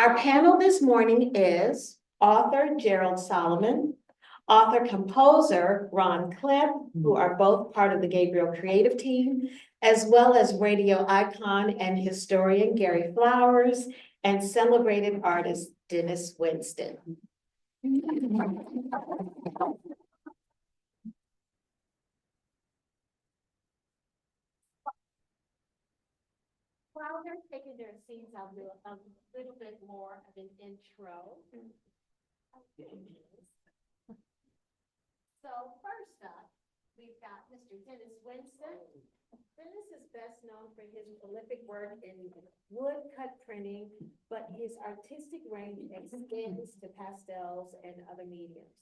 Our panel this morning is author Jerold Solomon, author-composer Ron Klipp, who are both part of the Gabriel creative team, as well as radio icon and historian Gary Flowers, and celebrated artist Dennis Winston. While they're taking their seats, I'll do a little bit more of an intro. So first up, we've got Mr. Dennis Winston. Dennis is best known for his prolific work in woodcut printing, but his artistic range extends to pastels and other mediums.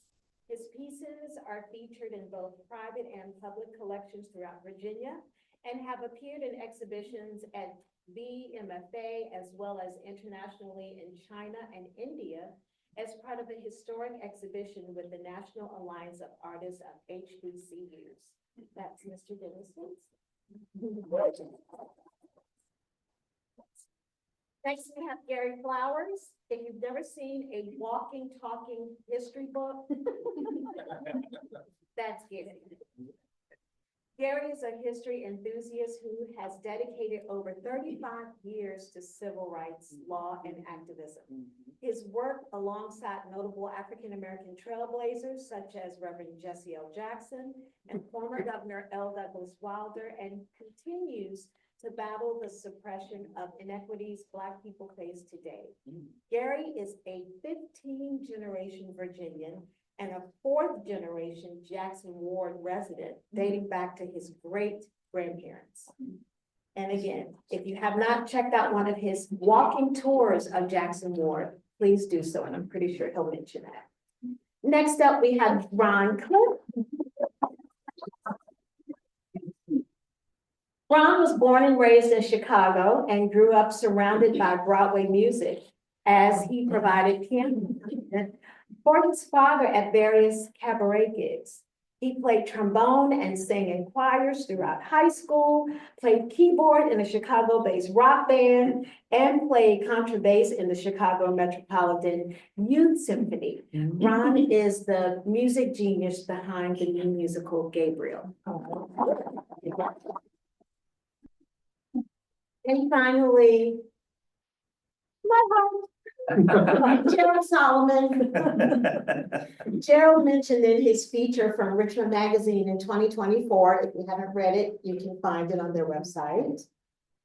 His pieces are featured in both private and public collections throughout Virginia and have appeared in exhibitions at BMFA as well as internationally in China and India as part of a historic exhibition with the National Alliance of Artists of HBCUs. That's Mr. Dennis Winston. Next, we have Gary Flowers. If you've never seen a walking, talking history book, that's Gary. Gary is a history enthusiast who has dedicated over 35 years to civil rights, law, and activism. His work alongside notable African-American trailblazers such as Reverend Jesse L. Jackson and former Governor L. Douglas Wilder, and continues to battle the suppression of inequities Black people face today. Gary is a 15th-generation Virginian and a 4th-generation Jackson Ward resident dating back to his great-grandparents. And again, if you have not checked out one of his walking tours of Jackson Ward, please do so, and I'm pretty sure he'll mention that. Next up, we have Ron Klipp. Ron was born and raised in Chicago and grew up surrounded by Broadway music as he provided piano for his father at various cabaret gigs. He played trombone and sang in choirs throughout high school, played keyboard in a Chicago-based rock band, and played contrabass in the Chicago Metropolitan Youth Symphony. Ron is the music genius behind the new musical Gabriel. And finally, my heart. Jerold Solomon. Jerold mentioned in his feature from Richmond Magazine in 2024, if you haven't read it, you can find it on their website.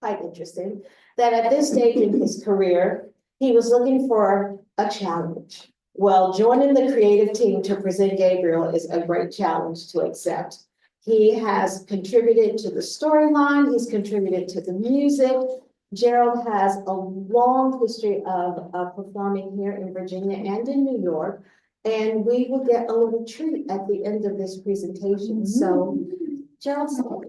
Quite interesting. That at this stage in his career, he was looking for a challenge. Well, joining the creative team to present Gabriel is a great challenge to accept. He has contributed to the storyline, he's contributed to the music. Jerold has a long history of performing here in Virginia and in New York, and we will get a little treat at the end of this presentation. So, Jerold. All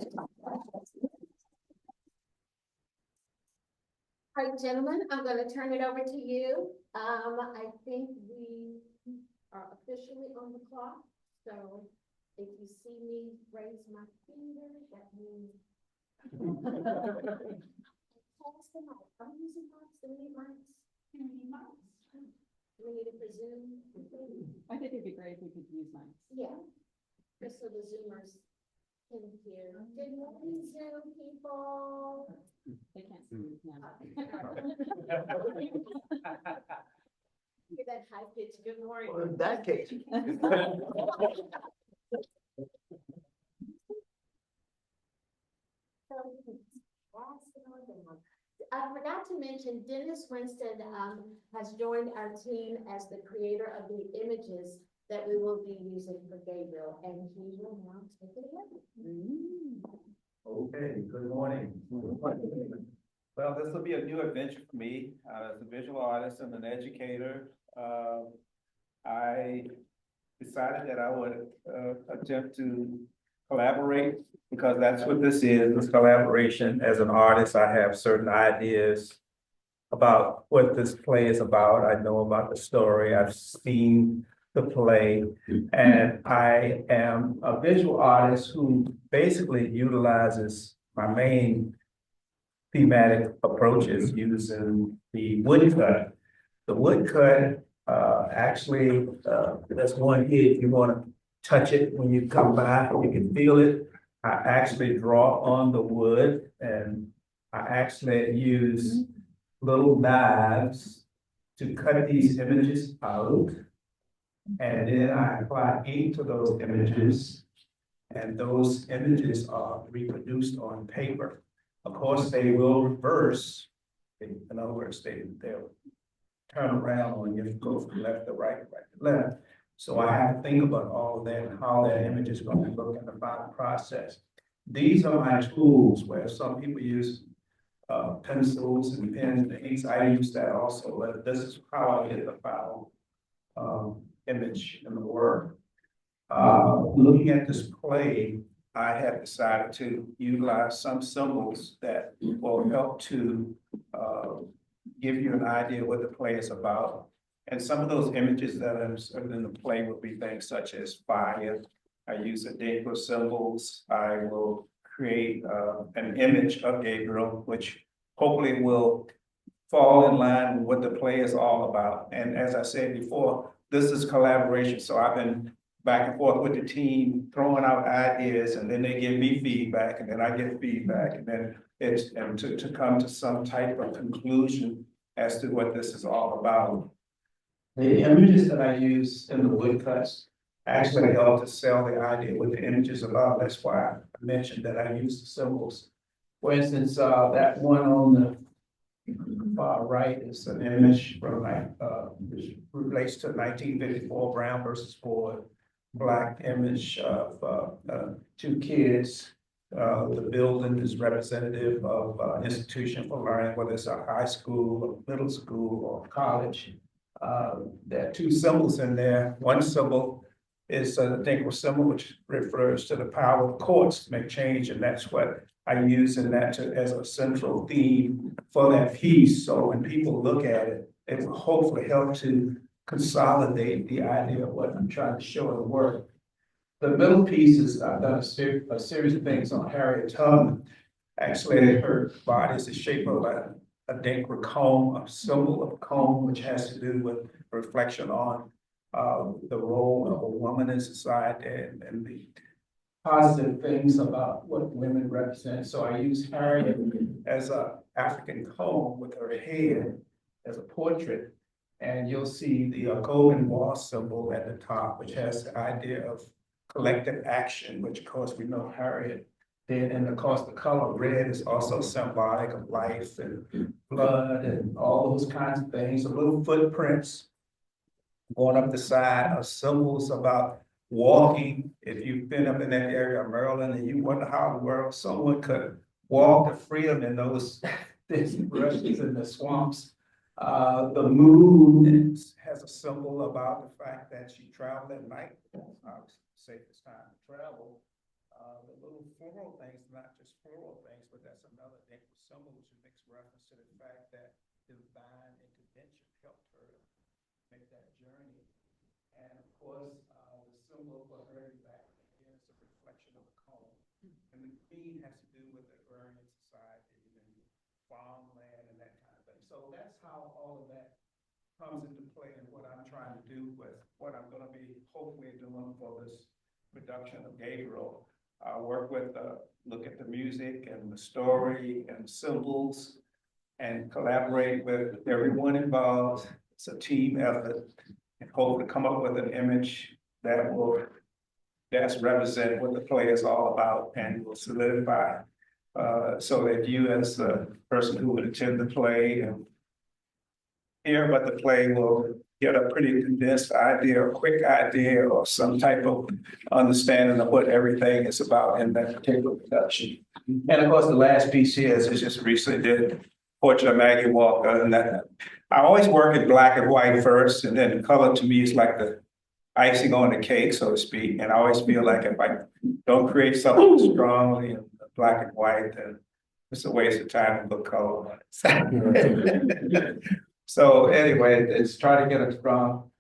right, gentlemen, I'm going to turn it over to you. I think we are officially on the clock, so if you see me raise my finger, that means. I'm using mics. Do we need mics? Do we need mics? Do we need it for Zoom? I think it'd be great if we could use mics. Yeah, just so the Zoomers can hear. Good morning, Zoom people. They can't see me now. Hear that high pitch. Good morning. Well, in that case. I forgot to mention, Dennis Winston has joined our team as the creator of the images that we will be using for Gabriel, and he will now take it away. Okay, good morning. Well, this will be a new adventure for me as a visual artist and an educator. I decided that I would attempt to collaborate, because that's what this is collaboration. As an artist, I have certain ideas about what this play is about. I know about the story, I've seen the play, and I am a visual artist who basically utilizes my main thematic approaches using the woodcut The woodcut, actually, there's one here, if you wanna touch it when you come by, you can feel it. I actually draw on the wood and I actually use little knives to cut these images out. And then I apply ink to those images. And those images are reproduced on paper. Of course, they will reverse. In other words, they'll turn around when you go from left to right, right to left. So I have to think about all of that and how that image is going to look in the final process. These are my tools where some people use pencils and pens and inks. I use that also, but this is how I get the final image in the work. Looking at this play, I have decided to utilize some symbols that will help to give you an idea what the play is about. And some of those images that are in the play will be things such as fire. I use Adekro symbols. I will create an image of Gabriel, which hopefully will fall in line with what the play is all about. And as I said before, this is collaboration. So I've been back and forth with the team, throwing out ideas, and then they give me feedback, and then I get feedback, and then it's to come to some type of conclusion as to what this is all about. The images that I use in the woodcuts actually help to sell the idea what the image is about. That's why I mentioned that I use the symbols. For instance, that one on the far right is an image from which relates to 1954 Brown versus Ford. Black image of two kids. The building is representative of institution for learning, whether it's a high school, or middle school, or college. There are two symbols in there. One symbol is the Dinkel symbol, which refers to the power of courts to make change, and that's what I use in that as a central theme for that piece. So when people look at it, it will hopefully help to consolidate the idea of what I'm trying to show in the work. The middle piece is I've done a series of things on Harriet Tubman. Actually, her body is the shape of a Dinkel comb, a symbol of a comb, which has to do with reflection on the role of a woman in society and the positive things about what women represent. So I use Harriet as an African comb with her head as a portrait. And you'll see the golden wall symbol at the top, which has the idea of collective action, which of course we know Harriet did. And of course, the color red is also symbolic of life and blood and all those kinds of things. The little footprints going up the side are symbols about walking. If you've been up in that area of Maryland and you wonder how in the world someone could walk to freedom in those brushes in the swamps. The moon has a symbol about the fact that she traveled at night. Obviously, the safest time to travel. The little floral things, not just floral things, but that's another symbol which makes reference to the fact that divine intervention helped her make that journey. And of course, the symbol for her back is a reflection of the comb. And the queen has to do with the agrarian society and farmland and that kind of thing. So that's how all of that comes into play and what I'm trying to do with what I'm going to be hopefully doing for this production of Gabriel. I work with, look at the music and the story and symbols and collaborate with everyone involved. It's a team effort and hopefully come up with an image that will represent what the play is all about and will solidify so that you as a person who would attend the play and hear about the play will get a pretty condensed idea, or quick idea, or some type of understanding of what everything is about in that particular production. And of course, the last piece here is just recently did Portrait of Maggie Walker, and that I always work in black and white first, and then color to me is like the icing on the cake, so to speak. And I always feel like if I don't create something strongly in black and white, then it's a waste of time to put color on it. So anyway, it's trying to get a strong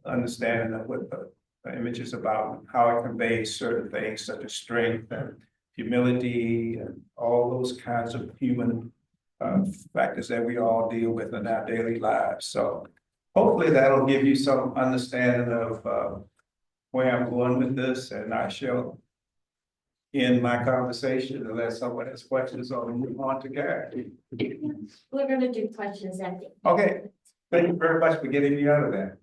understanding of what the image is about, how it conveys certain things such as strength and humility and all those kinds of human factors that we all deal with in our daily lives. So hopefully that'll give you some understanding of where I'm going with this, and I shall end my conversation unless someone has questions or move on to Gary. We're gonna do questions at the. Okay, thank you very much for getting me out of there.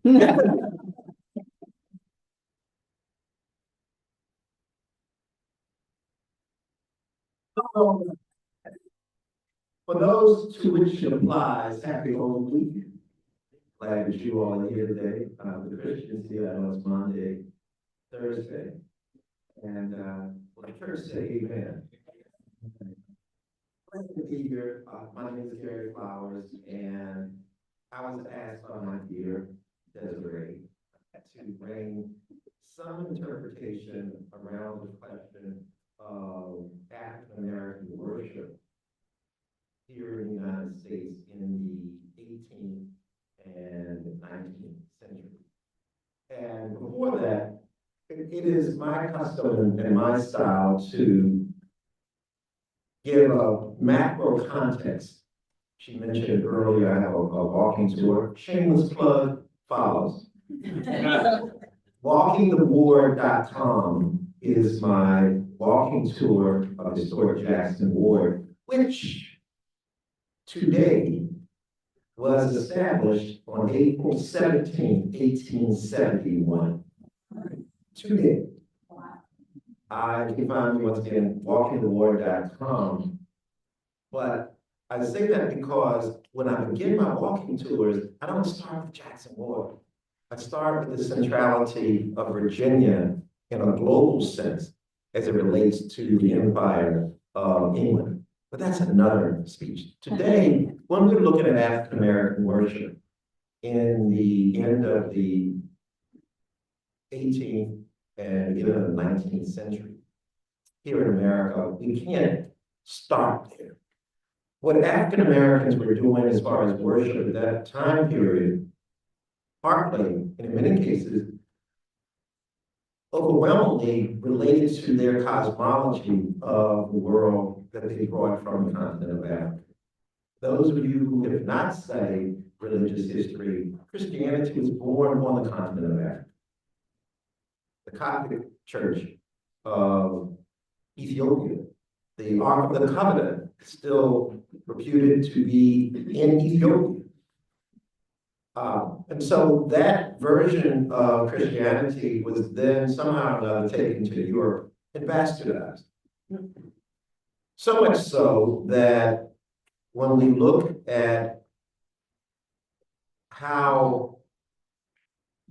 For those to which it applies, happy Holy Week. Glad that you all are here today. The Christians here, I know it's Monday, Thursday. And let the church say amen. Glad to be here. My name is Gary Flowers, and I was asked by my dear Desiree to bring some interpretation around the question of African American worship here in the United States in the 18th and 19th century. And before that, it is my custom and my style to give a macro context. She mentioned earlier, I have a walking tour. Shameless plug follows. WalkingTheWard.com is my walking tour of historic Jackson Ward, which today was established on April 17, 1871. Today. You can find me once again, walkingtheward.com. But I say that because when I begin my walking tours, I don't start with Jackson Ward. I start with the centrality of Virginia in a global sense as it relates to the Empire of England. But that's another speech. Today, when we're looking at African American worship in the end of the 18th and beginning of the 19th century, here in America, we can't start there. What African Americans were doing as far as worship at that time period, partly, and in many cases, overwhelmingly related to their cosmology of the world that they brought from the continent of Africa. Those of you who have not studied religious history, Christianity was born on the continent of Africa. The Coptic Church of Ethiopia, the Ark of the Covenant, still reputed to be in Ethiopia. And so that version of Christianity was then somehow or another taken to Europe and bastardized. So much so that when we look at how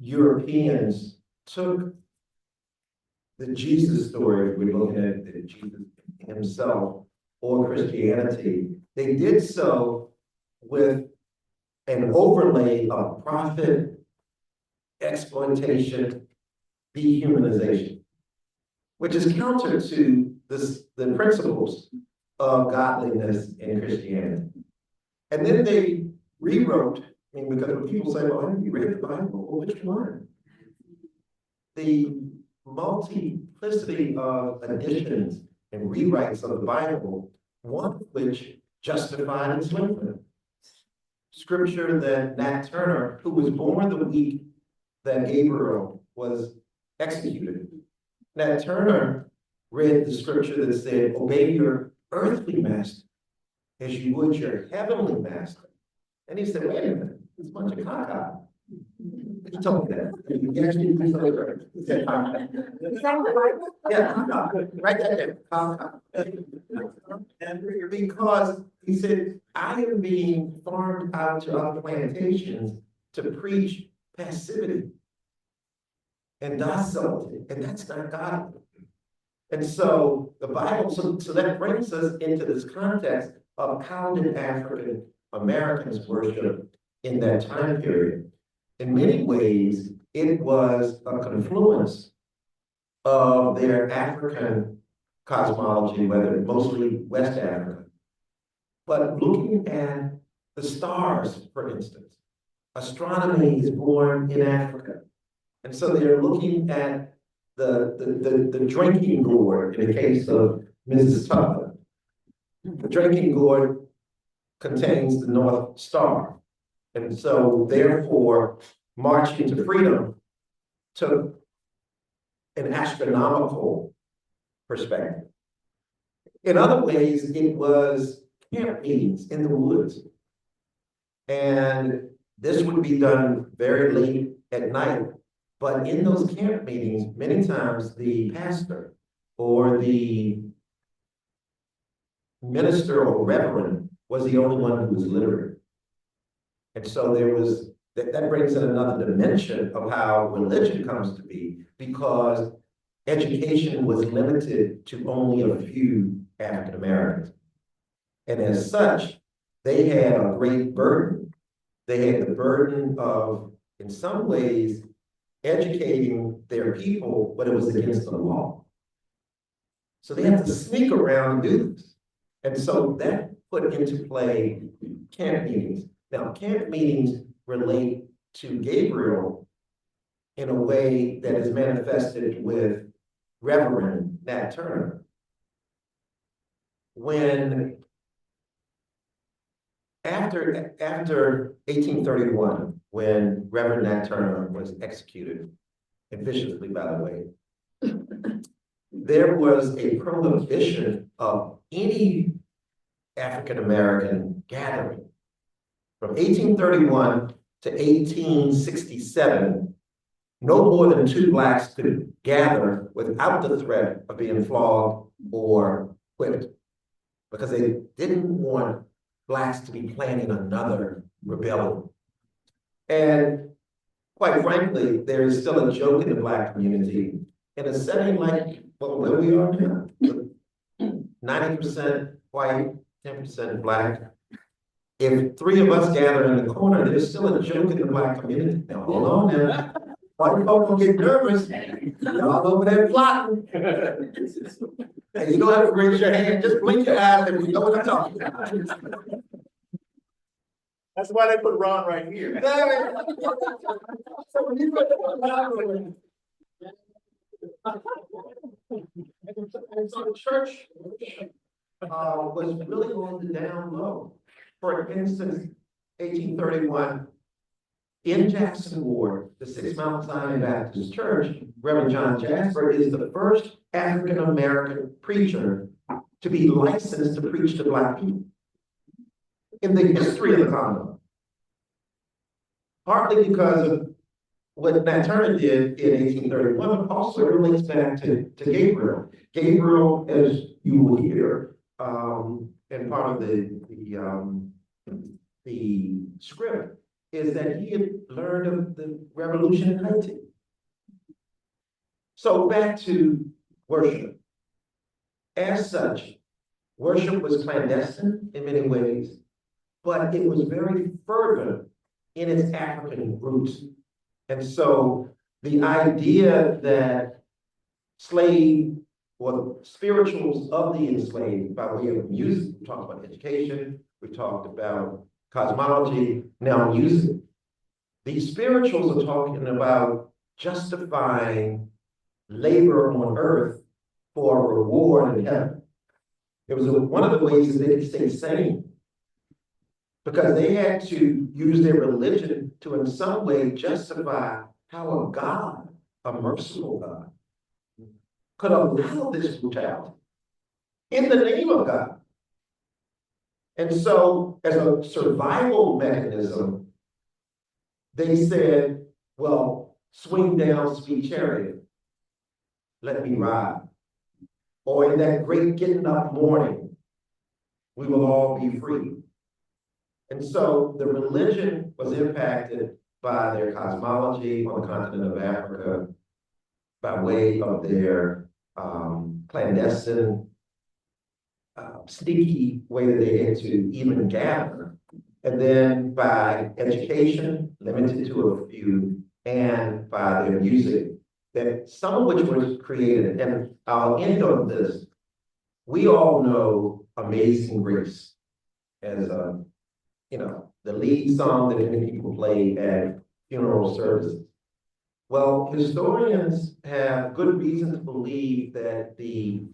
Europeans took the Jesus story, if we're looking at Jesus himself or Christianity, they did so with an overlay of profit, exploitation, dehumanization, which is counter to the principles of godliness in Christianity. And then they rewrote, because when people say, well, have you read the Bible? Well, which one? The multiplicity of additions and rewrites of the Bible, one of which justified enslavement. Scripture that Nat Turner, who was born the week that Gabriel was executed, Nat Turner read the scripture that said, obey your earthly master as you would your heavenly master. And he said, wait a minute, it's a bunch of caca. He told me that. He actually correct. He said, yeah, right there. And because he said, I am being farmed out to other plantations to preach passivity and docility, and that's not godly. And so the Bible, so that brings us into this context of how did African Americans worship in that time period. In many ways, it was a confluence of their African cosmology, whether mostly West Africa. But looking at the stars, for instance, astronomy is born in Africa. And so they're looking at the drinking gourd in the case of Mrs. Tupper. The drinking gourd contains the North Star. And so therefore, marching to freedom took an astronomical perspective. In other ways, it was camp meetings in the woods. And this would be done very late at night. But in those camp meetings, many times the pastor or the minister or reverend was the only one who was literate. And so there was, that brings in another dimension of how religion comes to be, because education was limited to only a few African Americans. And as such, they had a great burden. They had the burden of, in some ways, educating their people, but it was against the law. So they had to sneak around and do this. And so that put into play camp meetings. Now, camp meetings relate to Gabriel in a way that is manifested with Reverend Nat Turner. When after 1831, when Reverend Nat Turner was executed, and viciously, by the way, there was a prohibition of any African American gathering. From 1831 to 1867, no more than 2 Blacks could gather without the threat of being flogged or whipped, because they didn't want Blacks to be planning another rebellion. And quite frankly, there is still a joke in the Black community in a setting like where we are now, 90% white, 10% Black. If 3 of us gather in the corner, there's still a joke in the Black community. Now, hold on now. White folks don't get nervous. Y'all over there plotting. And you don't have to raise your hand, just blink your eyes and you know what I'm talking about. That's why they put Ron right here. And so the church was really on the down low. For instance, 1831, in Jackson Ward, the 6 Mount Zion Baptist Church, Reverend John Jasper is the first African American preacher to be licensed to preach to Black people in the history of the Commonwealth. Partly because of what Nat Turner did in 1831, but also it relates back to Gabriel. Gabriel, as you will hear, and part of the script, is that he had learned of the revolution in Haiti. So back to worship. As such, worship was clandestine in many ways, but it was very fervent in its African roots. And so the idea that slave or the spirituals of the enslaved by way of music, we talked about education, we talked about cosmology, now music. These spirituals are talking about justifying labor on earth for a reward in heaven. It was one of the ways that they could stay sane, because they had to use their religion to in some way justify how a God, a merciful God, could allow this brutality in the name of God. And so as a survival mechanism, they said, well, swing down, sweet chariot, let me ride. Or in that great getting up morning, we will all be free. And so the religion was impacted by their cosmology on the continent of Africa, by way of their clandestine, sneaky way that they had to even gather, and then by education, limited to a few, and by their music, that some of which was created. And I'll end on this. We all know Amazing Grace as the lead song that many people play at funeral services. Well, historians have good reason to believe that the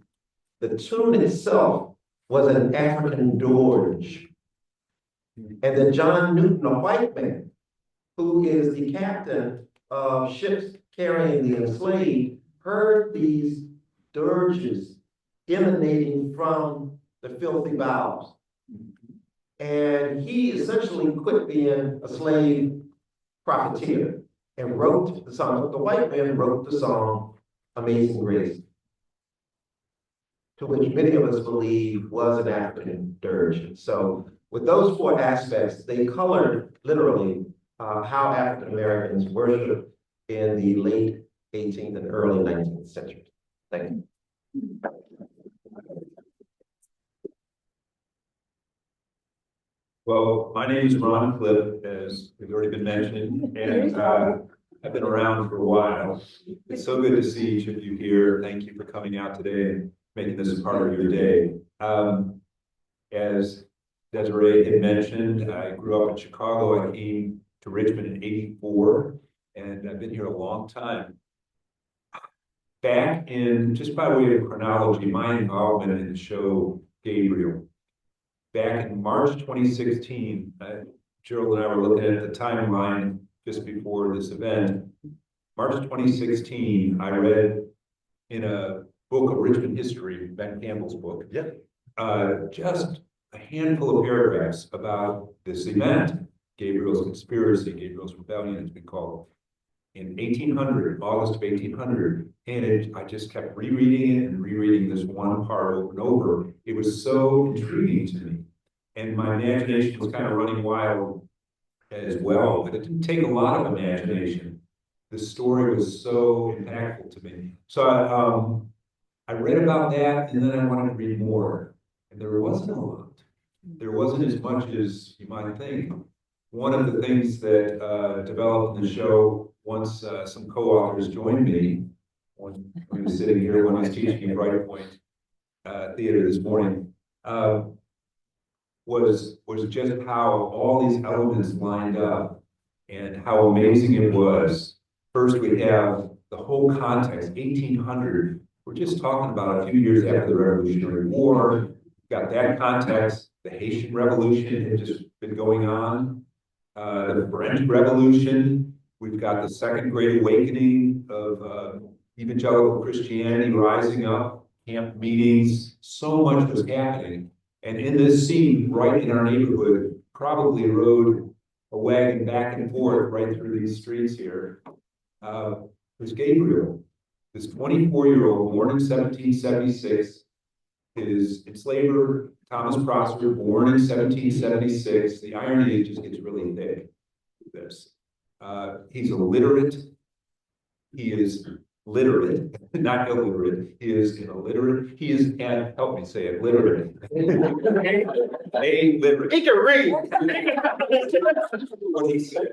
tune itself was an African dirge And then John Newton, a white man, who is the captain of ships carrying the enslaved, heard these dirges emanating from the filthy bowels. And he essentially quit being a slave profiteer and wrote the song. The white man wrote the song Amazing Grace, to which many of us believe was an African dirge. So with those four aspects, they colored literally how African Americans worshiped in the late 18th and early 19th century. Thank you. Well, my name is Ron Klipp, as we've already been mentioning, and I've been around for a while. It's so good to see each of you here. Thank you for coming out today and making this a part of your day. As Desiree had mentioned, I grew up in Chicago. I came to Richmond in '84, and I've been here a long time. Back in, just by way of chronology, my involvement in the show Gabriel. Back in March 2016, Jerold and I were looking at the timeline just before this event. March 2016, I read in a book of Richmond history, Ben Campbell's book, just a handful of paragraphs about this event, Gabriel's conspiracy, Gabriel's rebellion, it's been called, in 1800, August of 1800. And I just kept rereading it and rereading this one part over and over. It was so intriguing to me. And my imagination was kind of running wild as well, but it didn't take a lot of imagination. The story was so impactful to me. So I read about that, and then I wanted to read more. And there wasn't a lot. There wasn't as much as you might think. One of the things that developed in the show, once some co-authors joined me, when we were sitting here when I was teaching at Bright Point Theater this morning, was just how all these elements lined up and how amazing it was. First, we have the whole context, 1800. We're just talking about a few years after the Revolutionary War. Got that context. The Haitian Revolution had just been going on. The French Revolution. We've got the Second Great Awakening of evangelical Christianity rising up, camp meetings. So much was happening. And in this scene, right in our neighborhood, probably rode a wagon back and forth right through these streets here, was Gabriel, this 24-year-old, born in 1776. His enslaver, Thomas Prosper, born in 1776. The irony just gets really thick with this. He's illiterate. He is literate, not illiterate. He is illiterate. He is, and help me say it, literate. Illiterate. He can read. What he said.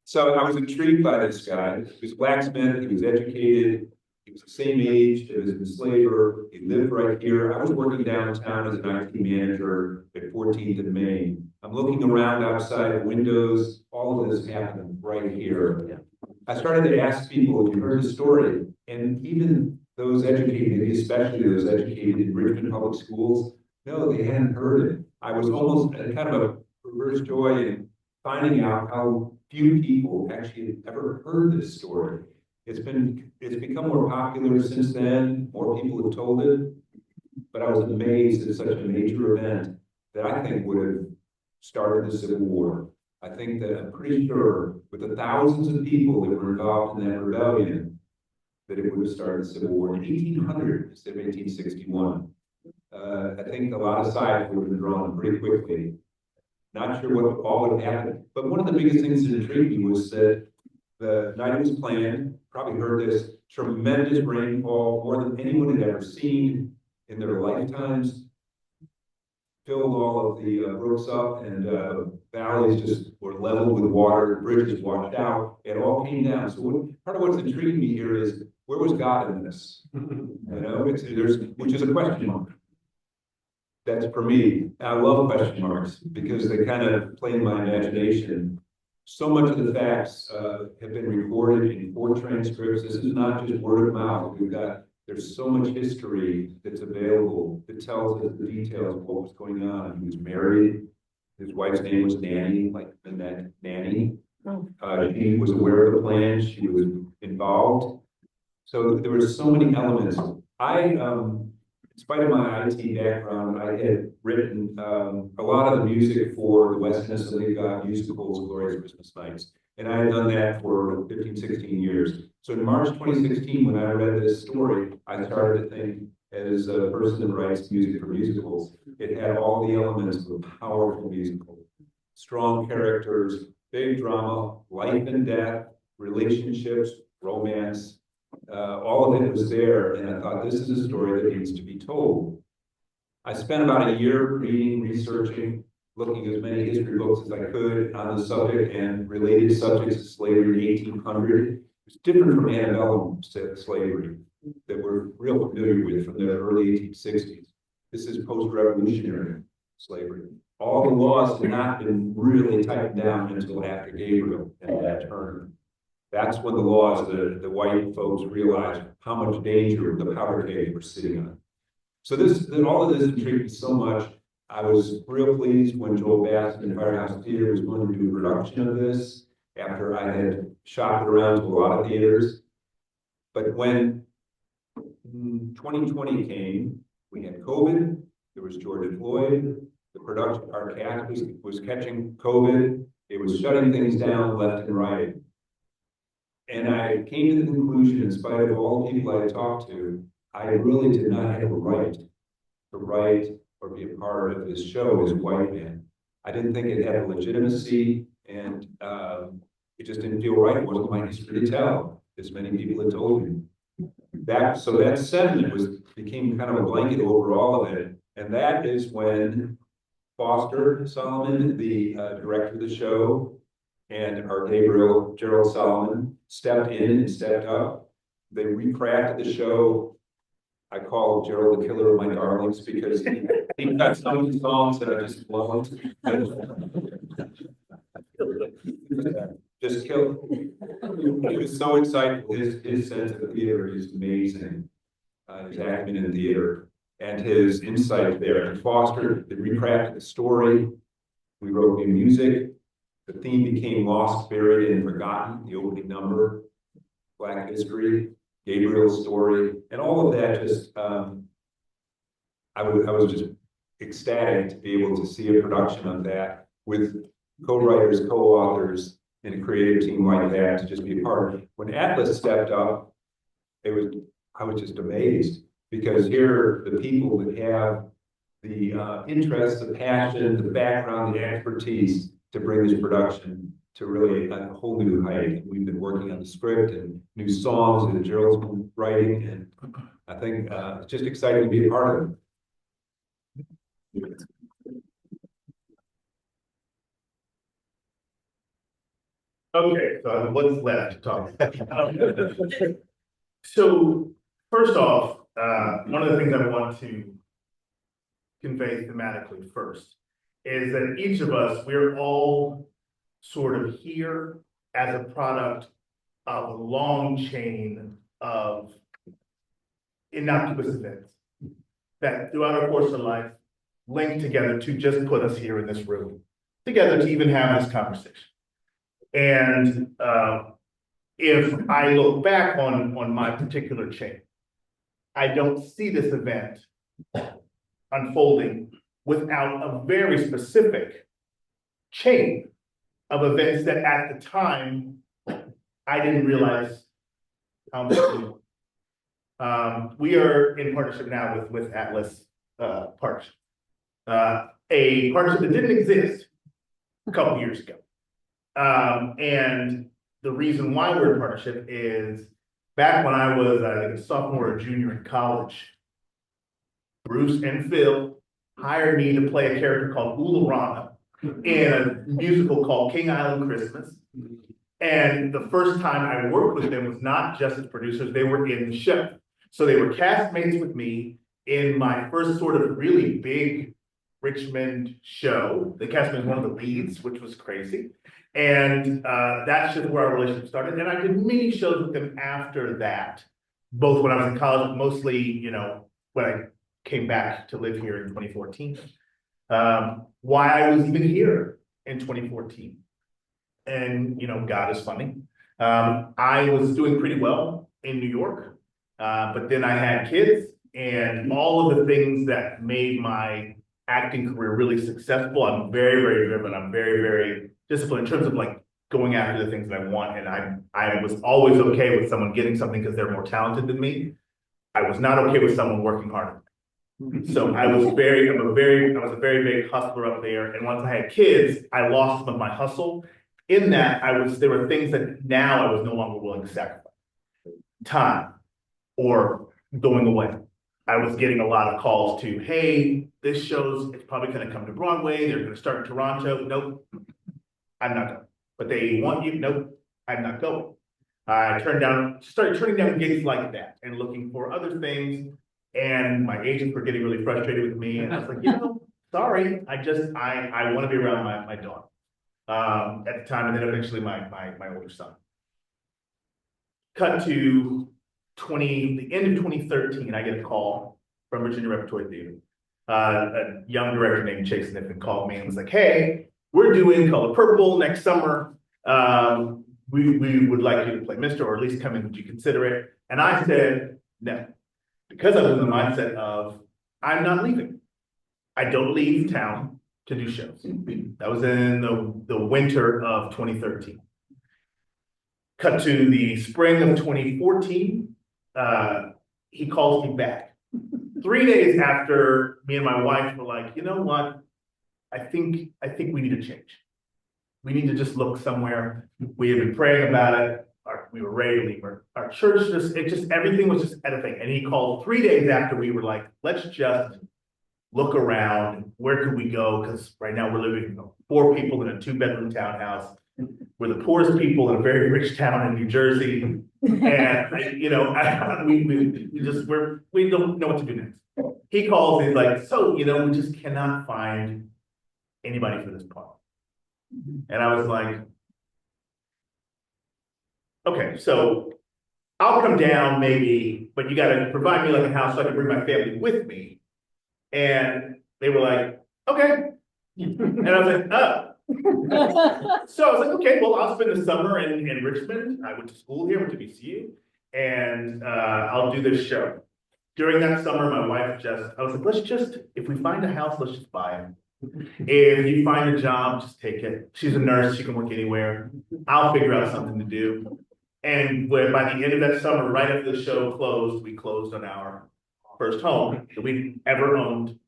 So I was intrigued by this guy. He was a blacksmith. He was educated. He was the same age as an enslaver. He lived right here. I was working downtown as an IT manager at 14th and Main. I'm looking around outside the windows. All of this happened right here. I started to ask people, have you heard the story? And even those educated, especially those educated in Richmond public schools, no, they hadn't heard it. I was almost kind of a reverse joy in finding out how few people actually had ever heard this story. It's become more popular since then. More people have told it, but I was amazed at such a major event that I think would have started the Civil War. I think that I'm pretty sure with the thousands of people that were involved in that rebellion, that it would have started the Civil War in 1800 instead of 1861. I think a lot of sides would have been drawn pretty quickly. Not sure what all would have happened, but one of the biggest things that intrigued me was that the night it was planned, probably heard this, tremendous rainfall, more than anyone had ever seen in their lifetimes, filled all of the brooks up, and valleys just were leveled with water, bridges washed out, it all came down. So part of what's intriguing me here is, where was God in this? You know, which is a question mark. That's for me. I love question marks because they kind of play in my imagination. So much of the facts have been recorded in court transcripts. This is not just word of mouth. We've got There's so much history that's available that tells us the details of what was going on. He was married. His wife's name was Nanny, like the nanny. She was aware of the plan. She was involved. So there were so many elements. In spite of my IT background, I had written a lot of the music for the West Tennessee God musicals, Glorious Christmas Nights. And I had done that for 15, 16 years. So in March 2016, when I read this story, I started to think, as a person that writes music for musicals, it had all the elements of a powerful musical. Strong characters, big drama, life and death, relationships, romance, all of it was there. And I thought, this is a story that needs to be told. I spent about a year reading, researching, looking at as many history books as I could on the subject and related subjects of slavery in 1800. It's different from antebellum slavery that we're real familiar with from the early 1860s. This is post-revolutionary slavery. All the laws had not been really tightened down until after Gabriel and that turn. That's when the laws, the white folks realized how much danger the powder keg were sitting on. So all of this intrigued me so much. I was real pleased when Joel Bass and Firehouse Theater was going to do a production of this after I had shopped around to a lot of theaters. But when 2020 came, we had COVID, there was George Floyd, the production, our cast was catching COVID, it was shutting things down left and right. And I came to the conclusion, in spite of all the people I talked to, I really did not have a right to write or be a part of this show as a white man. I didn't think it had legitimacy, and it just didn't feel right. It wasn't my history to tell, as many people had told me. So that sentiment became kind of a blanket over all of it. And that is when Foster Solomon, the director of the show, and our GABRIEL, Jerold Solomon, stepped in and stepped up. They recrafted the show. I call Jerold the killer of my darlings because he got so many songs that I just loved. Just killed. He was so excited. His sense of theater is amazing. His acumen in theater and his insight there. And Foster, they recrafted the story. We wrote new music. The theme became Lost, Buried, and Forgotten, the opening number, Black history, Gabriel's story, and all of that just, I was just ecstatic to be able to see a production of that with co-writers, co-authors, and a creative team like that to just be a part of. When Atlas stepped up, I was just amazed because here are the people that have the interest, the passion, the background, the expertise to bring this production to really a whole new height. We've been working on the script and new songs that Jerold's been writing, and I think it's just exciting to be a part of it. Okay, so what's left to talk about? So first off, one of the things I want to convey thematically first is that each of us, we're all sort of here as a product of a long chain of innocuous events that throughout our course of life link together to just put us here in this room together to even have this conversation. And if I look back on my particular chain, I don't see this event unfolding without a very specific chain of events that at the time I didn't realize how much. We are in partnership now with Atlas Partnership, a partnership that didn't exist a couple years ago. And the reason why we're in partnership is back when I was, I think, a sophomore or junior in college, Bruce and Phil hired me to play a character called Ularana in a musical called King Island Christmas. And the first time I worked with them was not just as producers, they were in the show. So they were castmates with me in my first sort of really big Richmond show. They cast me as one of the leads, which was crazy. And that's just where our relationship started. And I did many shows with them after that. both when I was in college, mostly, when I came back to live here in 2014. Why I was even here in 2014. And, God is funny. I was doing pretty well in New York, but then I had kids, and all of the things that made my acting career really successful. I'm very, very driven. I'm very, very disciplined in terms of like going after the things that I want. And I was always okay with someone getting something because they're more talented than me. I was not okay with someone working harder. So I was a very big hustler up there. And once I had kids, I lost some of my hustle. In that, there were things that now I was no longer willing to sacrifice. Time or going away. I was getting a lot of calls to, hey, it's probably going to come to Broadway. They're going to start in Toronto. Nope, I'm not going. But they want you. Nope, I'm not going. I started turning down gigs like that and looking for other things. And my agents were getting really frustrated with me. And I was like, sorry, I want to be around my daughter. At the time, and then eventually my older son. Cut to the end of 2013, I get a call from Virginia Repertory Theater. A young director named Chase Niffen called me and was like, hey, we're doing Color Purple next summer. We would like you to play Mr. or at least come in, would you consider it? And I said, no, because I was in the mindset of, I'm not leaving. I don't leave town to do shows. That was in the winter of 2013. Cut to the spring of 2014, he calls me back. 3 days after me and my wife were like, you know what? I think we need to change. We need to just look somewhere. We had been praying about it. We were ready to leave. Our church everything was just at a thing. And he called 3 days after we were like, let's just look around. Where could we go? Because right now we're living 4 people in a 2-bedroom townhouse. We're the poorest people in a very rich town in New Jersey. And, we don't know what to do next. He calls me like, so, we just cannot find anybody for this part. And I was like, okay, so I'll come down maybe, but you got to provide me like a house so I can bring my family with me. And they were like, okay. And I was like, oh. So I was like, okay, well, I'll spend the summer in Richmond. I went to school here, went to VCU, and I'll do this show. During that summer, my wife I was like, if we find a house, let's just buy it. If you find a job, just take it. She's a nurse, she can work anywhere. I'll figure out something to do. And by the end of that summer, right after the show closed, we closed on our first home that we ever owned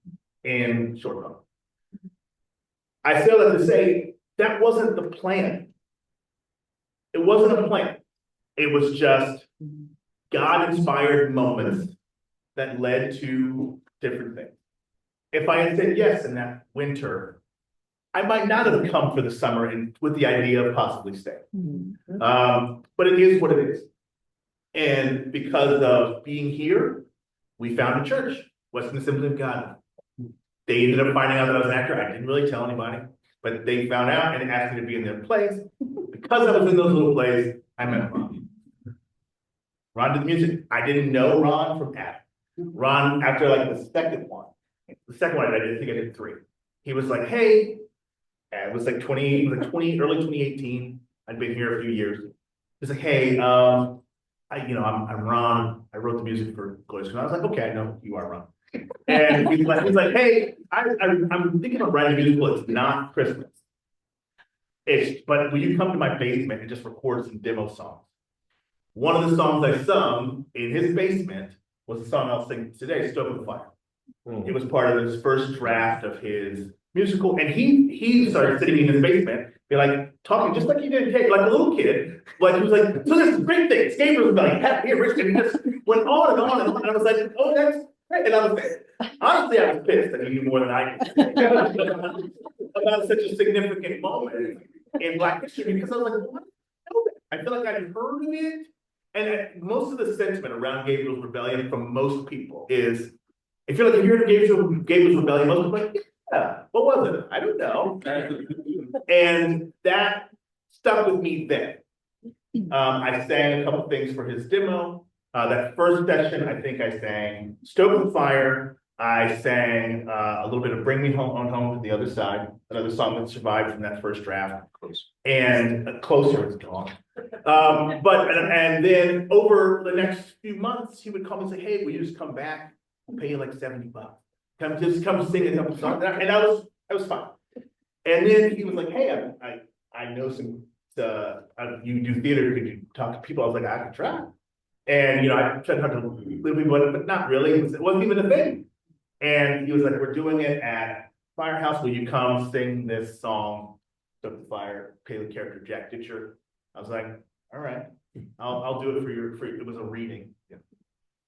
in Short Rock. I say that to say that wasn't the plan. It wasn't a plan. It was just God-inspired moments that led to different things. If I had said yes in that winter, I might not have come for the summer and with the idea of possibly staying. But it is what it is. And because of being here, we found a church, Western Assembly of God. They ended up finding out that I was an actor. I didn't really tell anybody, but they found out and asked me to be in their plays. Because I was in those little plays, I met Ron. Ron did the music. I didn't know Ron from Adam. Ron, after like the second one I did, I think I did 3. He was like, hey, it was like early 2018. I'd been here a few years. He's like, hey, I'm Ron. I wrote the music for Glorious. And I was like, okay, I know you are Ron. And he's like, hey, I'm thinking of writing a musical. It's not Christmas. But will you come to my basement and just record some demo songs? One of the songs I sung in his basement was the song I'll sing today, Stove the Fire. It was part of his first draft of his musical, and he started sitting in his basement, be like talking just like he did, like a little kid. Like he was like, so this is great thing. Gabriel was like, happy and Richmond, and just went on and on and on. And I was like, oh, that's great. And I was honestly, I was pissed that he knew more than I did about such a significant moment in Black history, because I was like, what? I feel like I'd heard of it. And most of the sentiment around Gabriel's Rebellion from most people is, if you're hearing Gabriel's Rebellion, most people are like, yeah, what was it? I don't know. And that stuck with me then. I sang a couple things for his demo. That first session, I think I sang Stoke the Fire. I sang a little bit of Bring Me Home on Home to the Other Side, another song that survived from that first draft. And Closer is gone. And then over the next few months, he would call me and say, hey, will you just come back? I'll pay you like $70. Come sing a couple songs. And that was fine. And then he was like, hey, I know some, you do theater, could you talk to people? I was like, I could try. And, you know, I tried to talk to little people, but not really. It wasn't even a thing. And he was like, we're doing it at Firehouse. Will you come sing this song, Stoke the Fire, pay the character Jack Ditcher? I was like, all right, I'll do it for it was a reading. Yeah.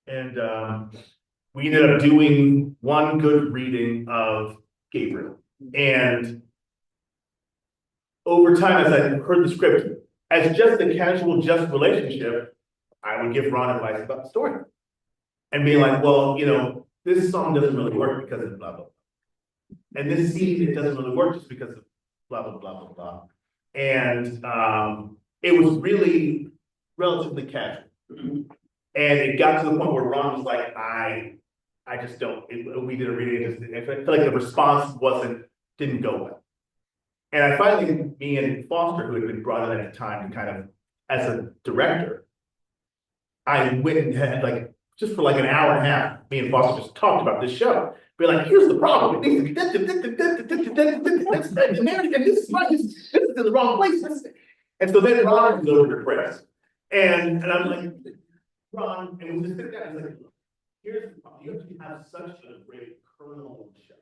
And we ended up doing one good reading of Gabriel. And over time, as I heard the script, as just a casual, just relationship, I would give Ron advice about the story. And being like, well, you know, this song doesn't really work because of blah, blah, blah. And this scene, it doesn't really work just because of blah, blah, blah, blah, blah. And it was really relatively casual. And it got to the point where Ron was like, I just don't, we did a reading, I feel like the response didn't go well. And I finally, me and Foster, who had been brought in at the time to kind of, as a director, I went and had like, just for like an hour and a half, me and Foster just talked about this show. Be like, here's the problem. It needs to be and this is in the wrong place. And so then Ron was over depressed. And I'm like, Ron, and we just sit down and like, here's the problem. You have to have such a great kernel of the show.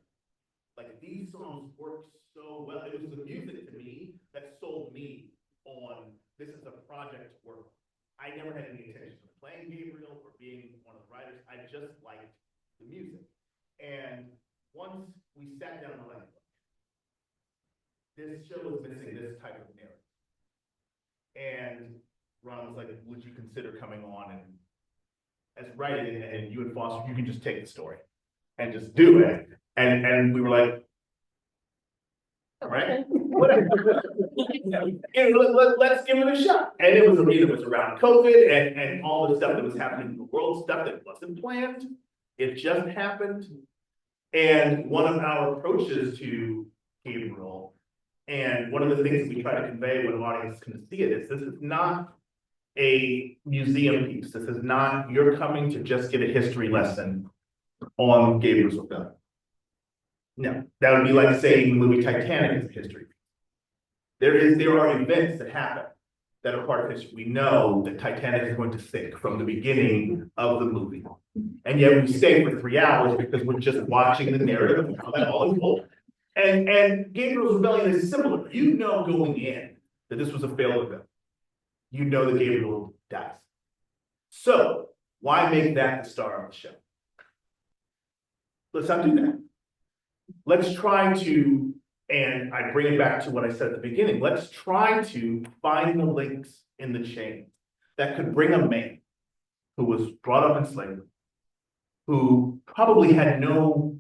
Like these songs work so well. It was the music to me that sold me on this is a project to work. I never had any intention of playing Gabriel or being one of the writers. I just liked the music. And once we sat down and like, this show is missing this type of narrative. And Ron was like, would you consider coming on and as writing it, and you and Foster, you can just take the story and just do it. And we were like, all right, whatever. Let's give it a shot. And it was around COVID and all the stuff that was happening in the world, stuff that wasn't planned. It just happened. And one of our approaches to Gabriel, and one of the things we try to convey when an audience can see it, is this is not a museum piece. This is not, you're coming to just get a history lesson on Gabriel's rebellion. No, that would be like saying the movie Titanic is a history. There are events that happen that are part of history. We know that Titanic is going to sink from the beginning of the movie. And yet we stay for 3 hours because we're just watching the narrative of how that all unfolded. And Gabriel's rebellion is similar. You know going in that this was a failed rebellion. You know that Gabriel dies. So why make that the star of the show? Let's not do that. Let's try to, and I bring it back to what I said at the beginning, let's try to find the links in the chain that could bring a man who was brought up in slavery, who probably had no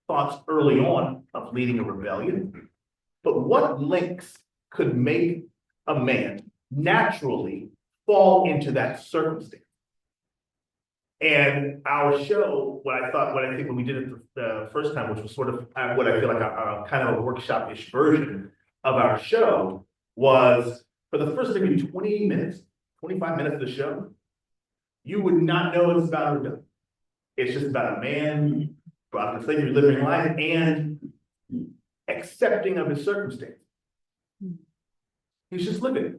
thoughts early on of leading a rebellion, but what links could make a man naturally fall into that circumstance? And our show, what I think when we did it the first time, which was sort of what I feel like a kind of a workshop-ish version of our show, was for the first maybe 20 minutes, 25 minutes of the show, you would not know it's about a rebellion. It's just about a man brought up in slavery, living life, and accepting of his circumstance. He's just living.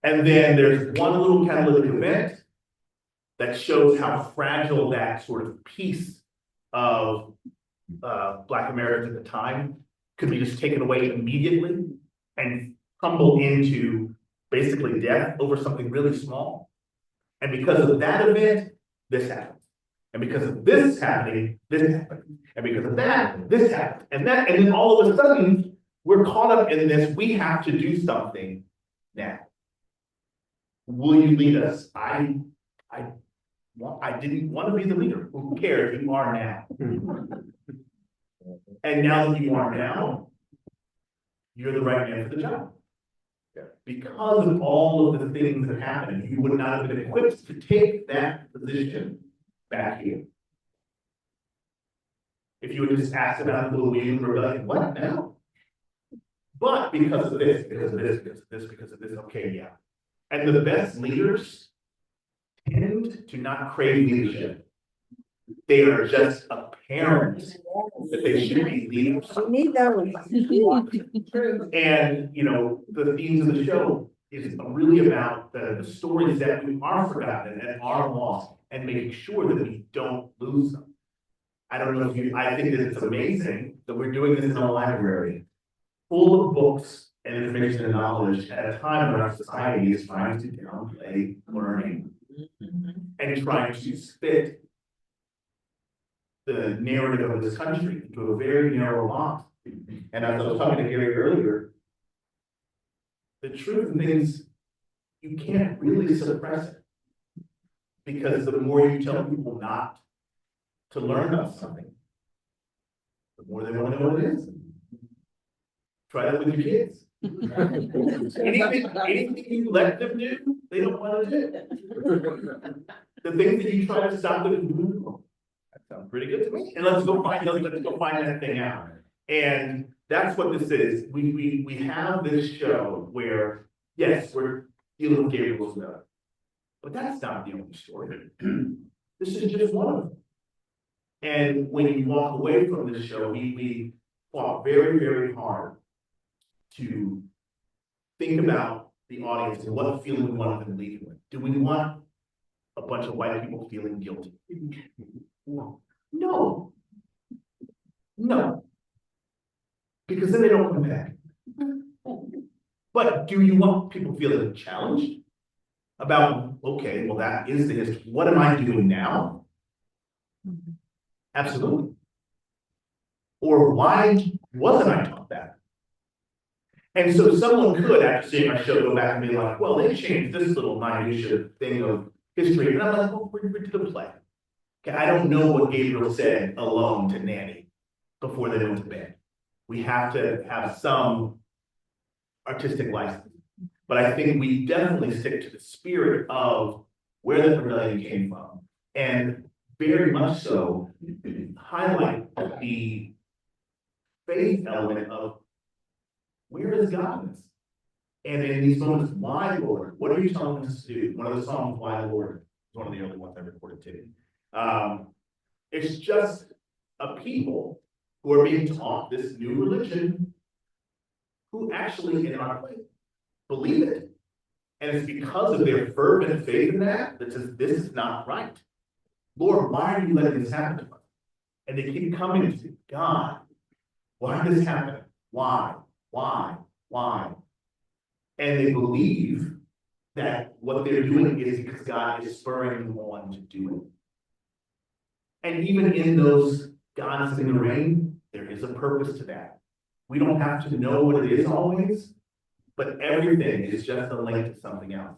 And then there's one little catalytic event that shows how fragile that sort of piece of Black Americans at the time could be just taken away immediately and tumble into basically death over something really small. And because of that event, this happened. And because of this happening, this happened. And because of that, this happened. And then all of a sudden, we're caught up in this, we have to do something now. Will you lead us? I didn't want to be the leader. Who cares? You are now. And now that you are now, you're the right man for the job. Yeah. Because of all of the things that happened, you would not have been equipped to take that position back here. If you would just ask about the Louisiana Rebellion, what now? But because of this, because of this, because of this, because of this, okay, yeah. And the best leaders tend to not crave leadership. They are just apparent that they should be leaders. We need those. And, you know, the themes of the show is really about the stories that we are forgotten and are lost, and making sure that we don't lose them. I don't know if you, I think that it's amazing that we're doing this in a library full of books and information and knowledge at a time when our society is trying to downplay learning and trying to fit the narrative of this country into a very narrow box. And as I was talking to Gary earlier, the truth of things, you can't really suppress it. Because the more you tell people not to learn about something, the more they want to know what it is. Try that with your kids. Anything you let them do, they don't want to do. The things that you try to stop them from doing, that sounds pretty good to me. And let's go find that thing out. And that's what this is. We have this show where, yes, we're dealing with Gabriel's note, but that's not the only story. This is just one of them. And when you walk away from this show, we fought very, very hard to think about the audience and what feeling we want them to leave with. Do we want a bunch of white people feeling guilty? No. No. No. Because then they don't come back. But do you want people feeling challenged about, okay, well, that is the history. What am I doing now? Absolutely. Or why wasn't I taught that? And so someone could, after seeing our show, go back and be like, well, they changed this little minutia thing of history. And I'm like, well, we did a play. Okay, I don't know what Gabriel said alone to Nanny before they went to bed. We have to have some artistic license. But I think we definitely stick to the spirit of where the rebellion came from. And very much so highlight the faith element of where is God in this? And in these moments, why, Lord? What are you telling us to do? One of the songs, Why, Lord, is one of the early ones I recorded too. It's just a people who are being taught this new religion who actually, in our place, believe it. And it's because of their fervent faith in that says, this is not right. Lord, why are you letting this happen to us? And they keep coming to God. Why did this happen? Why? And they believe that what they're doing is because God is spurring them on to do it. And even in those gods in the rain, there is a purpose to that. We don't have to know what it is always, but everything is just a link to something else.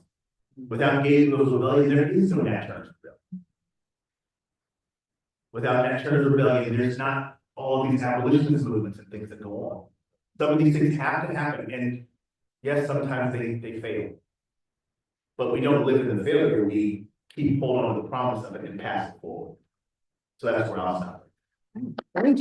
Without Gabriel's rebellion, there is no Nat Turner's rebellion. Without Nat Turner's rebellion, there's not all these abolitionist movements and things that go on. Some of these things have to happen, and yes, sometimes they fail. But we don't live in the failure, we keep holding on to the promise of it and pass it forward. So that's where I'll stop. I want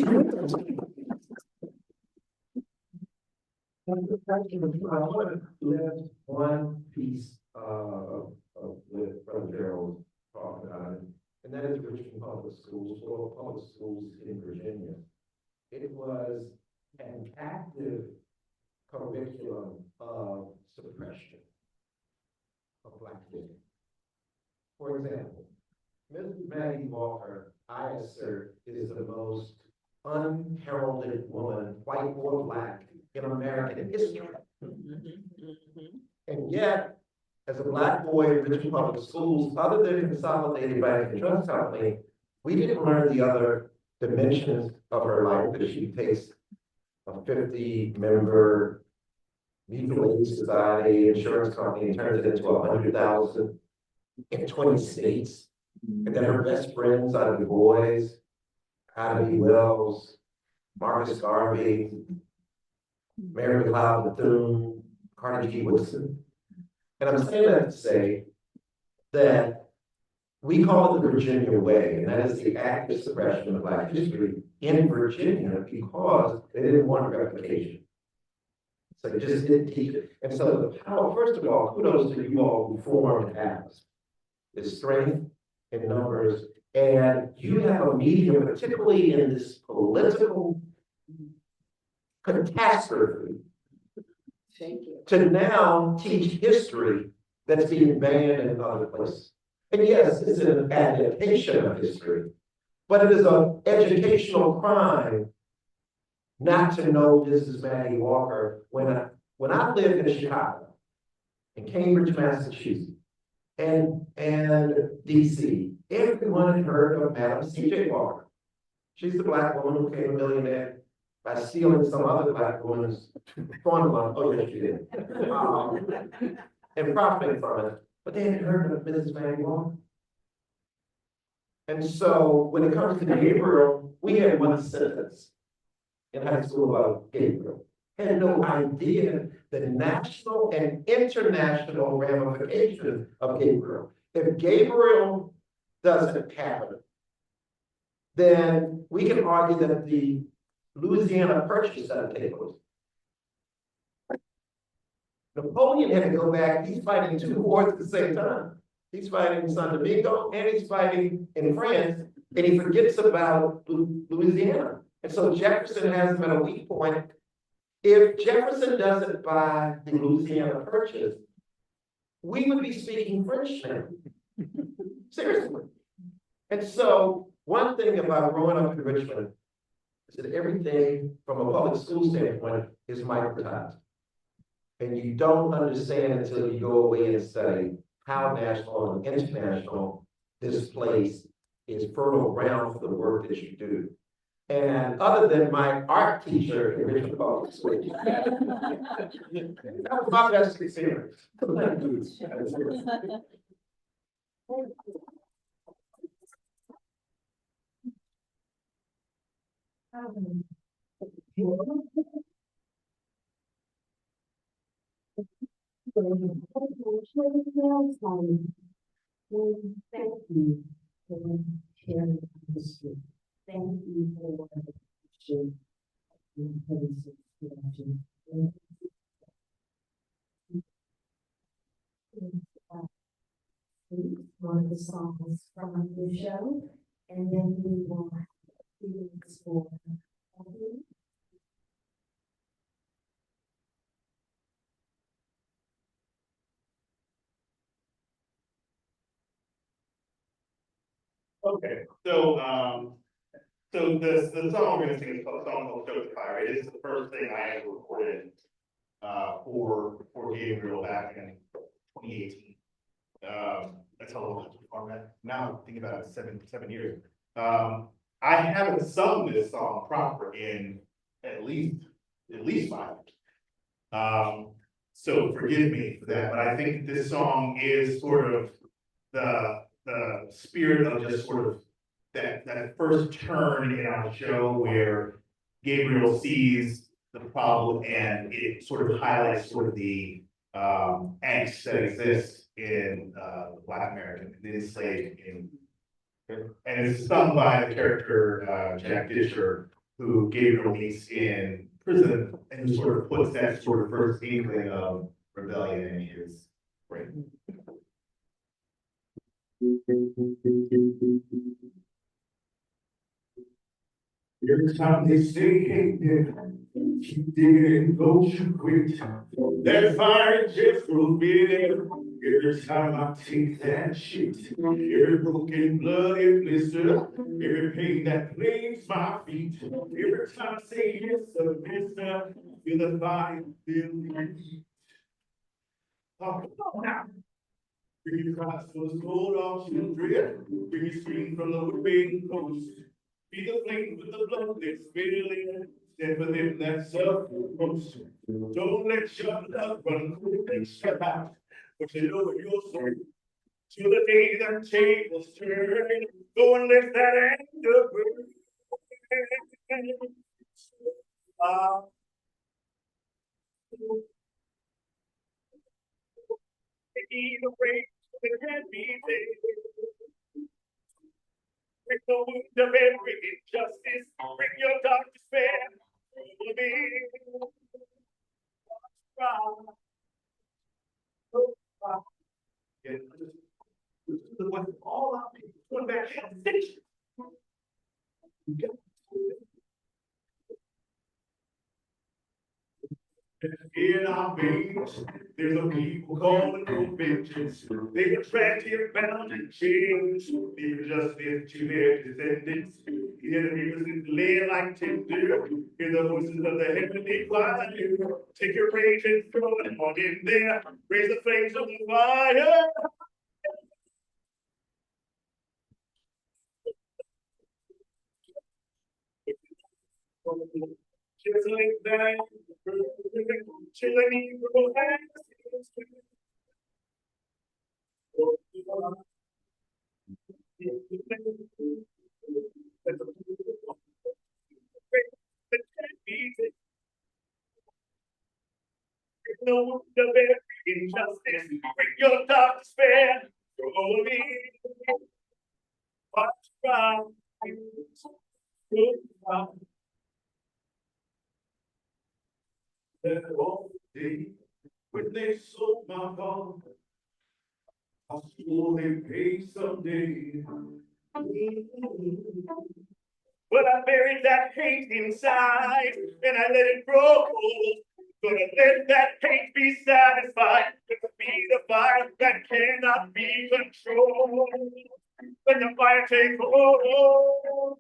to lift one piece of what Brother Jerold talked about, and that is the Richmond Public Schools, or public schools in Virginia. It was an active curriculum of suppression of Black children. For example, Mrs. Maggie Walker, I assert, is the most unheralded woman, white or Black, in American history. And yet, as a Black boy in Richmond Public Schools, other than Consolidated Bank and Trust Company, we didn't learn the other dimensions of her life, that she takes a 50-member mutual aid society, insurance company, and turns it into 100,000 in 20 states. And then her best friends out of the boys, Ida B. Wells, Marcus Garvey, Mary Cloud Bethune, Carter G. Woodson. And I'm saying that to say that we call it the Virginia way, and that is the active suppression of Black history in Virginia because they didn't want replication. So they just didn't teach it. And so the power, first of all, kudos to you all who formed Atlas. There's strength in numbers, and you have a medium, particularly in this political catastrophe, to now teach history that's being banned in other places. And yes, it's an adaptation of history, but it is an educational crime not to know this is Maggie Walker. When I lived in Chicago, in Cambridge, Massachusetts, and DC, everyone had heard of Madam C.J. Walker. She's the Black woman who became a millionaire by stealing some other Black woman's formula. Oh, yes, she did. And profiting from it. But they hadn't heard of Mrs. Maggie Walker. And so when it comes to Gabriel, we had one sentence in high school about Gabriel. Had no idea the national and international ramifications of Gabriel. If Gabriel doesn't happen, then we can argue that the Louisiana Purchase doesn't take place. Napoleon had to go back, he's fighting 2 wars at the same time. He's fighting in San Domingo and he's fighting in France, and he forgets about Louisiana. And so Jefferson has him at a weak point. If Jefferson doesn't buy the Louisiana Purchase, we would be speaking French now. Seriously. And so one thing about growing up in Richmond is that everything from a public school standpoint is microtized. And you don't understand until you go away and study how national and international this place is fertile ground for the work that you do. And other than my art teacher in Richmond Public School, that was my best experience. Thank you for sharing history. Thank you for sharing one of the songs from the show, and then we will explore. Okay, so the song we're gonna sing is called Song called Show the Fire. It is the first thing I ever recorded for Gabriel back in 2018. That's how long it's on that. Now think about it, seven years. I haven't sung this song proper in at least 5 years. So forgive me for that, but I think this song is sort of the spirit of just sort of that first turn in our show where Gabriel sees the problem and it sort of highlights sort of the angst that exists in Black American, the enslaved in, and it's sung by the character Jack Disher, who Gabriel meets in prison and sort of puts that sort of first inkling of rebellion in his brain. Every time they say, hey, man, keep digging and don't you quit. That fire just grows bigger. Every time I take that shit, every broken blood is blistered, every pain that plagues my feet. Every time I say yes, mister, feel the fire, feel the heat. Oh, come on now. Bring your cries for the cold off children, bring your scream from the whipping coast. Be the flame with the blood that's spilling, stand for them that suffer most. Don't let your love run cold and step out, but you know your soul. Till the day that tables turn, go and let that anger burn. need a break that can't be taken. With the wound of every injustice, bring your dark despair. All our people going back to the station. In our veins, there's a people calling for vengeance. They were dragged here bound in chains, leaving justice to their descendants. The enemy was laid like tinder. Hear the voices of the heavenly choir. Take your rage and throw it on in there. Raise the flames of the fire. Just like that, chilling evil hands. No the very injustice, bring your dark despair. Throw me, watch around. That all day when they sold my car, I swore they'd pay someday. But I buried that hate inside and I let it grow. Gonna let that hate be satisfied. To be the fire that cannot be controlled. Let the fire take hold.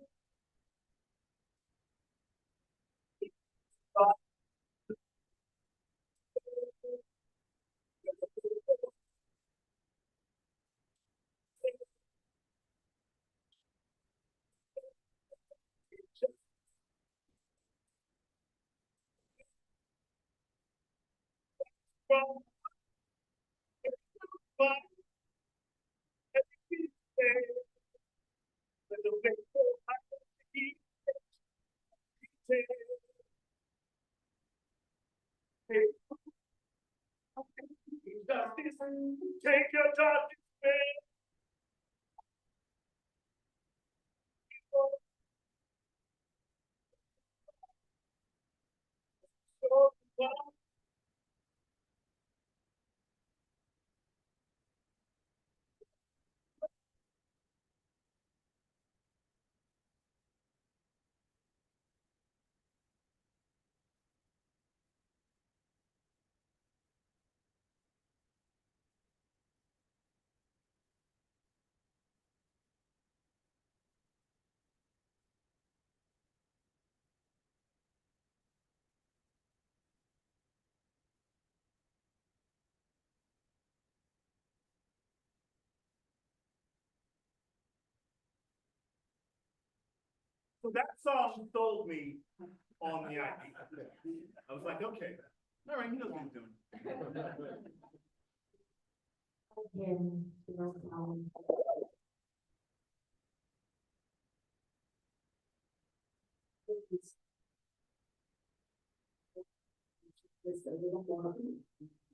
Take your time. So that song sold me on the idea. I was like, okay, all right, he knows what he's doing. Again, Jerold Solomon. Just a little more,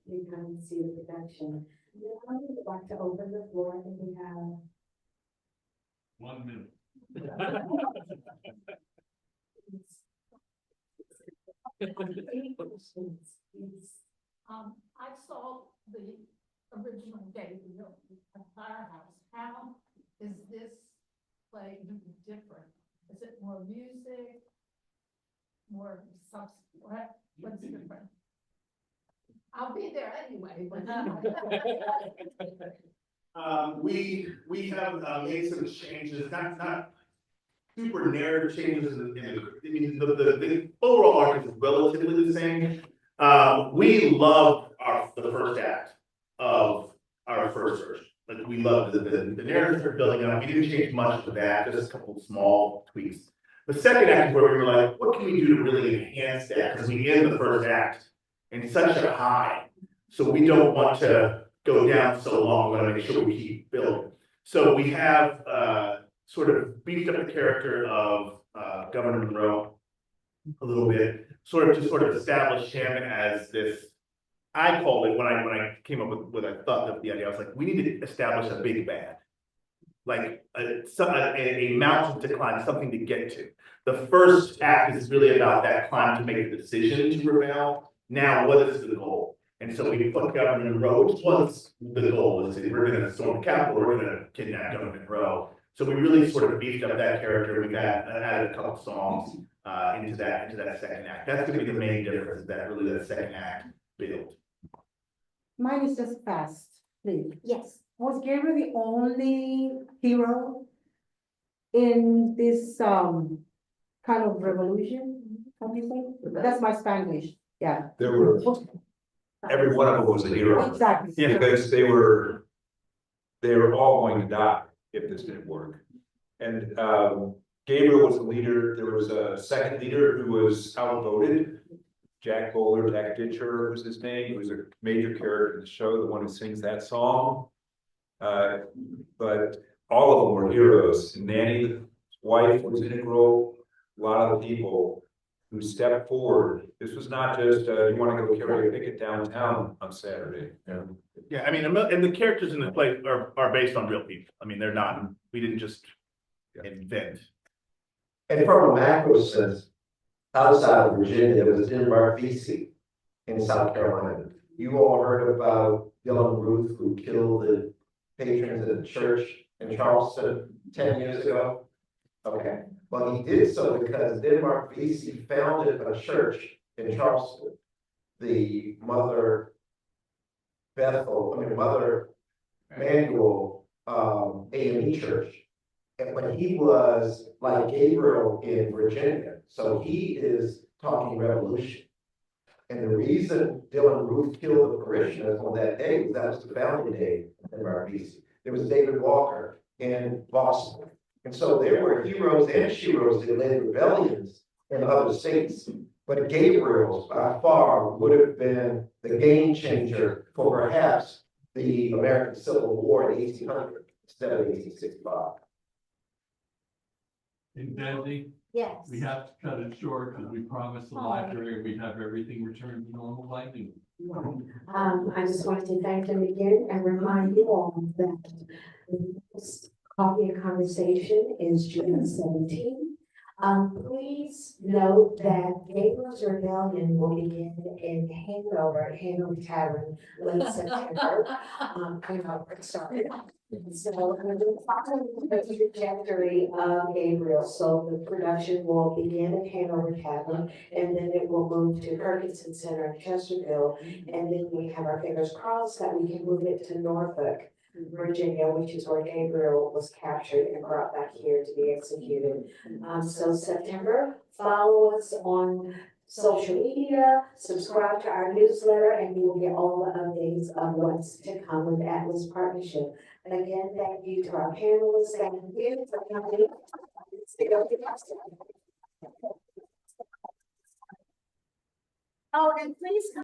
you kind of see the production. Now, I would like to open the floor, I think we have. 1 minute. Any questions, please? I saw the original Gabriel at Firehouse. How is this play different? Is it more music? More what's different? I'll be there anyway, but. We have made some changes, not super narrative changes the overall arc is relatively the same. We love the first act of our first version. Like we love the narrative are building up. We didn't change much of that, just a couple of small tweaks. The second act is where we were like, what can we do to really enhance that? Because we end the first act in such a high, so we don't want to go down so long. We want to make sure we keep building. So we have sort of beefed up the character of Governor Monroe a little bit, sort of establish him as this I called it when I came up with I thought of the idea, I was like, we need to establish a big bad. Like a mountain to climb, something to get to. The first act is really about that climb to make the decision to rebel. Now, what is the goal? And so we put Government Row, which was the goal, is that we're gonna storm the Capitol, we're gonna kidnap Government Row. So we really sort of beefed up that character, we've added a couple songs into that second act. That's gonna be the main difference, is that really that second act build. Mine is just fast, please. Yes. Was Gabriel the only hero in this kind of revolution? How do you say? That's my Spanglish, yeah. There were, every one of them was a hero. Exactly. Yeah. Because they were all going to die if this didn't work. And Gabriel was the leader. There was a second leader who was outvoted. Jack Bowler, Jack Ditcher was his name. He was a major character in the show, the one who sings that song. But all of them were heroes. Nanny's wife was integral. A lot of the people who stepped forward. This was not just, you want to go carry a picket downtown on Saturday. Yeah, I mean, and the characters in the play are based on real people. I mean, they're not, we didn't just invent. And from a macro sense, outside of Virginia, there was Denmark, VC in South Carolina. You all heard about Dylan Ruth, who killed the patrons of the church in Charleston 10 years ago? Okay, well, he did so because Denmark, VC founded a church in Charleston, the Mother Manual AME Church. And when he was like Gabriel in Virginia, so he is talking revolution. And the reason Dylan Ruth killed the parishioners on that day was that was the founding day of RBC. There was David Walker in Boston. And so there were heroes and sheroes that led rebellions in other states. But Gabriel, by far, would have been the game changer for perhaps the American Civil War in 1800 instead of 1865. And Desi, Yes. we have to cut it short because we promised the library we'd have everything returned to normal lighting. I just wanted to thank them again and remind you all that the next Coffee and Conversation is June 17th. Please note that Gabriel's Rebellion will begin in Hanover Tavern, late September. I know, sorry. So, I'm going to follow the trajectory of Gabriel. So the production will begin at Hanover Tavern, and then it will move to Perkinson Center in Chesterfield. And then we have our fingers crossed that we can move it to Norfolk, Virginia, which is where Gabriel was captured and brought back here to be executed. So September, follow us on social media, subscribe to our newsletter, and you will get all the updates of what's to come with Atlas Partnership. Again, thank you to our panelists. Thank you for coming. Oh, and please come.